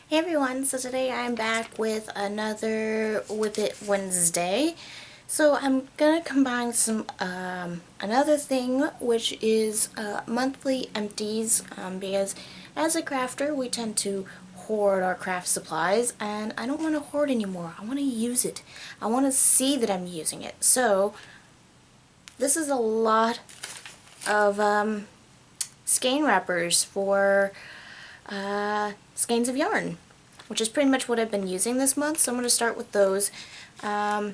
Hey everyone, so today I'm back with another Whip It Wednesday. So I'm gonna combine some another thing, which is monthly empties, because as a crafter we tend to hoard our craft supplies, and I don't want to hoard anymore. I want to use it. I want to see that I'm using it. So this is a lot of skein wrappers for skeins of yarn, which is pretty much what I've been using this month, so I'm going to start with those. Quite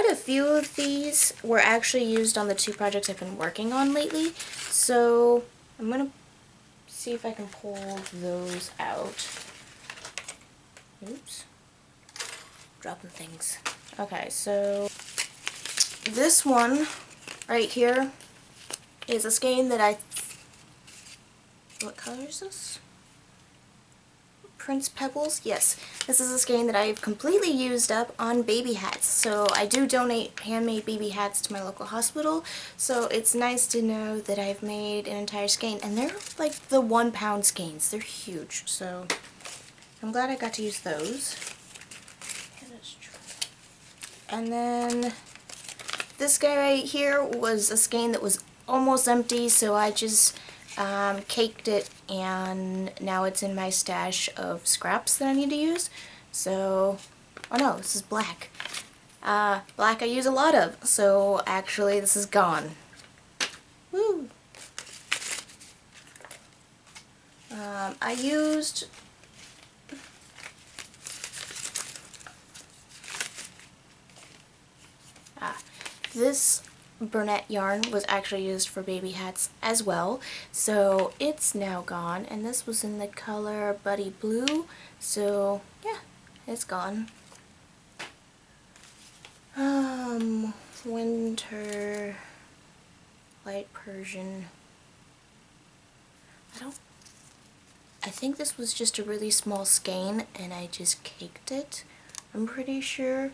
a few of these were actually used on the two projects I've been working on lately, so I'm going to see if I can pull those out. Oops. Dropping things. Okay, so this one right here is a skein that what color is this? Prince Pebbles? Yes. This is a skein that I've completely used up on baby hats. So I do donate handmade baby hats to my local hospital, so it's nice to know that I've made an entire skein. And they're like the 1 pound skeins. They're huge, so I'm glad I got to use those. And then this guy right here was a skein that was almost empty, so I just caked it, and now it's in my stash of scraps that I need to use. So, oh no, this is black. Black I use a lot of, so actually this is gone. Woo! I used this Burnett yarn was actually used for baby hats as well, so it's now gone, and this was in the color Buddy Blue, so yeah, it's gone. Winter Light Persian. I think this was just a really small skein and I just caked it, I'm pretty sure.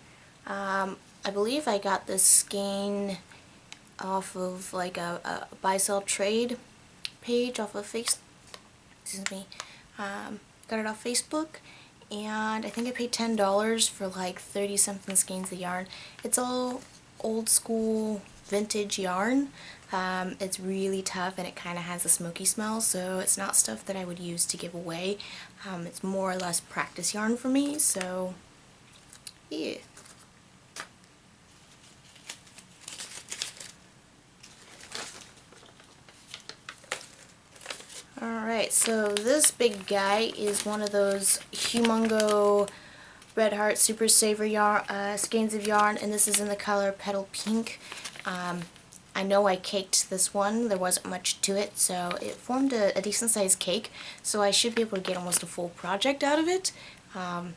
I believe I got this skein off of like a buy-sell trade page off of excuse me, got it off Facebook, and I think I paid $10 for like 30 something skeins of yarn. It's all old school vintage yarn. It's really tough and it kind of has a smoky smell, so it's not stuff that I would use to give away. It's more or less practice yarn for me, so yeah. Alright, so this big guy is one of those Humongo Red Heart Super Saver yarn, skeins of yarn, and this is in the color Petal Pink. I know I caked this one, there wasn't much to it, so it formed a decent sized cake, so I should be able to get almost a full project out of it. I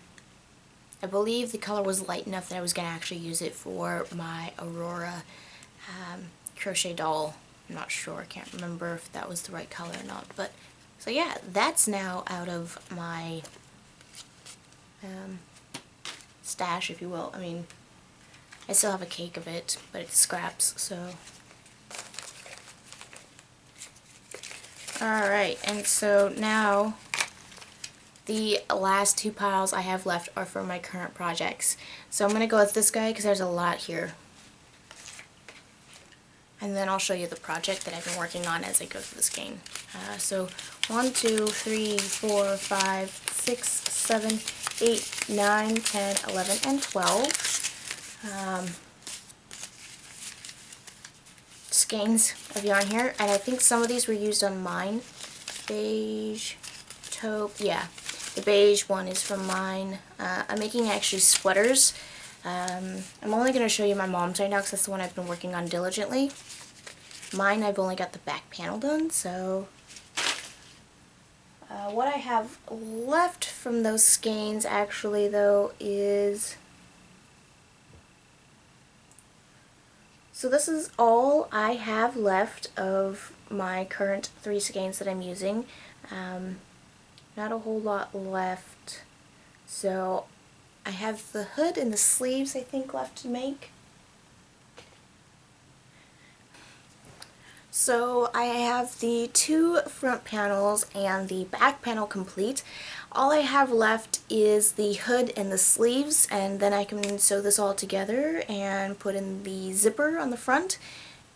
believe the color was light enough that I was going to actually use it for my Aurora crochet doll. I'm not sure, I can't remember if that was the right color or not, but so yeah, that's now out of my stash, if you will. I mean, I still have a cake of it, but it's scraps, so. Alright, and so now the last two piles I have left are for my current projects. So I'm going to go with this guy because there's a lot here. And then I'll show you the project that I've been working on as I go through this game. So 1, 2, 3, 4, 5, 6, 7, 8, 9, 10, 11, and 12 skeins of yarn here. And I think some of these were used on mine. Beige, taupe, yeah. The beige one is from mine. I'm making actually sweaters. I'm only going to show you my mom's right now because that's the one I've been working on diligently. Mine, I've only got the back panel done, so what I have left from those skeins actually though is, so this is all I have left of my current 3 skeins that I'm using. Not a whole lot left, so I have the hood and the sleeves I think left to make. So I have the two front panels and the back panel complete. All I have left is the hood and the sleeves, and then I can sew this all together and put in the zipper on the front,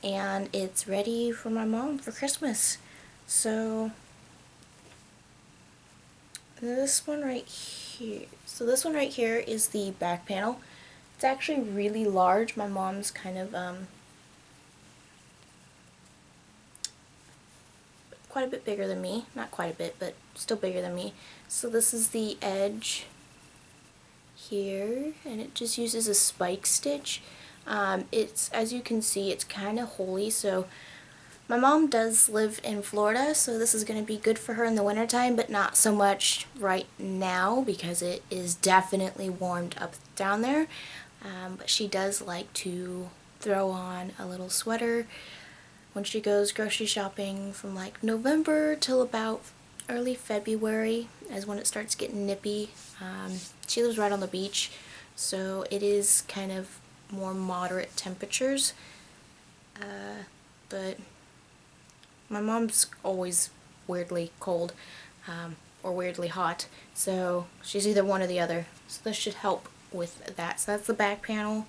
and it's ready for my mom for Christmas. So this one right here. So this one right here is the back panel. It's actually really large. My mom's kind of quite a bit bigger than me. Not quite a bit, but still bigger than me. So this is the edge here, and it just uses a spike stitch. It's, as you can see, it's kind of holey, so my mom does live in Florida, so this is going to be good for her in the wintertime, but not so much right now because it is definitely warmed up down there. But she does like to throw on a little sweater when she goes grocery shopping from like November till about early February is when it starts getting nippy. She lives right on the beach, so it is kind of more moderate temperatures, but my mom's always weirdly cold or weirdly hot, so she's either one or the other, so this should help with that. So that's the back panel.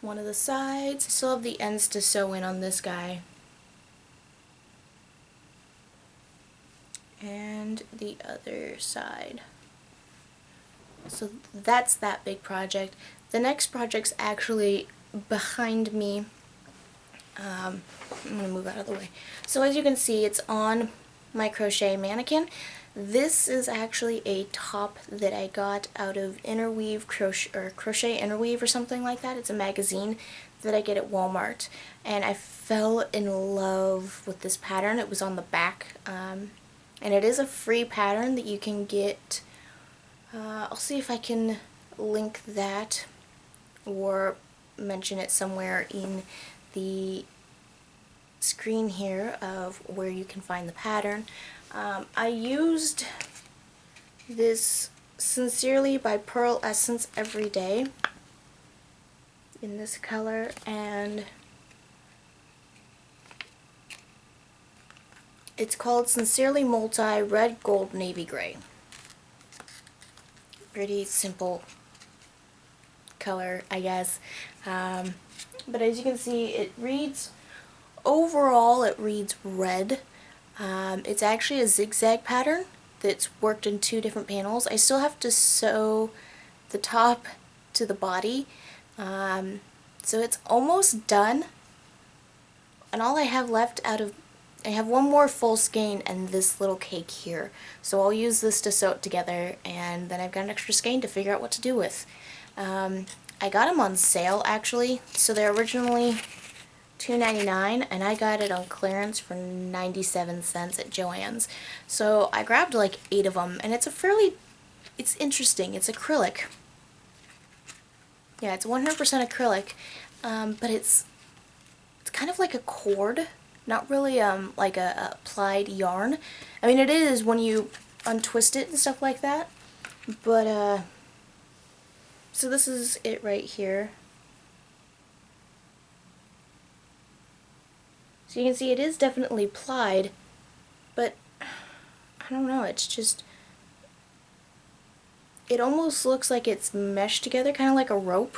One of the sides, I still have the ends to sew in on this guy. And the other side. So that's that big project. The next project's actually behind me. I'm going to move out of the way. So as you can see, it's on my crochet mannequin. This is actually a top that I got out of Interweave Crochet Interweave or something like that. It's a magazine that I get at Walmart, and I fell in love with this pattern. It was on the back, and it is a free pattern that you can get. I'll see if I can link that or mention it somewhere in the screen here of where you can find the pattern. I used this Sincerely by Pearl Essence Every Day in this color, and it's called Sincerely Multi Red, Gold, Navy Gray. Pretty simple color, I guess. But as you can see, it reads, overall it reads red. It's actually a zigzag pattern that's worked in two different panels. I still have to sew the top to the body, so it's almost done, and all I have left I have one more full skein and this little cake here, so I'll use this to sew it together, and then I've got an extra skein to figure out what to do with. I got them on sale actually, so they're originally $2.99, and I got it on clearance for 97 cents at Joann's. So I grabbed like 8 of them, and it's interesting. It's acrylic. Yeah, it's 100% acrylic, but it's kind of like a cord, not really like a plied yarn. I mean, it is when you untwist it and stuff like that, but so this is it right here. So you can see it is definitely plied, but I don't know, it's just, it almost looks like it's meshed together, kind of like a rope.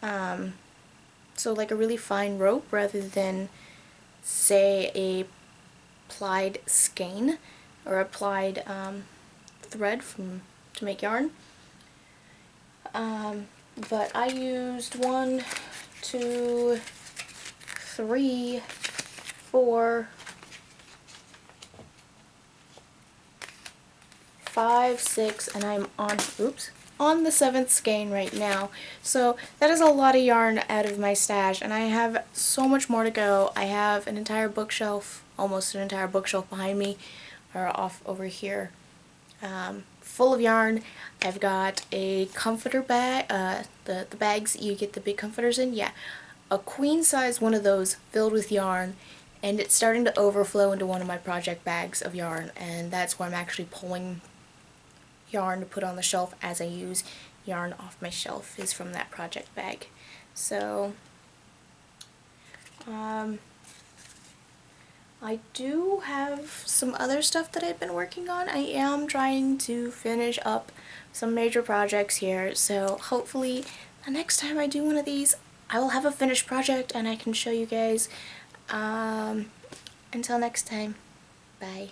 So like a really fine rope rather than, say, a plied skein or a plied thread to make yarn. But I used 1, 2, 3, 4, 5, 6, and I'm on the 7th skein right now. So that is a lot of yarn out of my stash, and I have so much more to go. I have an entire bookshelf, almost an entire bookshelf behind me, or off over here, full of yarn. I've got a comforter bag, the bags you get the big comforters in, yeah, a queen size one of those filled with yarn, and it's starting to overflow into one of my project bags of yarn, and that's where I'm actually pulling yarn to put on the shelf as I use yarn off my shelf, is from that project bag. So I do have some other stuff that I've been working on. I am trying to finish up some major projects here, so hopefully the next time I do one of these, I will have a finished project and I can show you guys. Until next time, bye.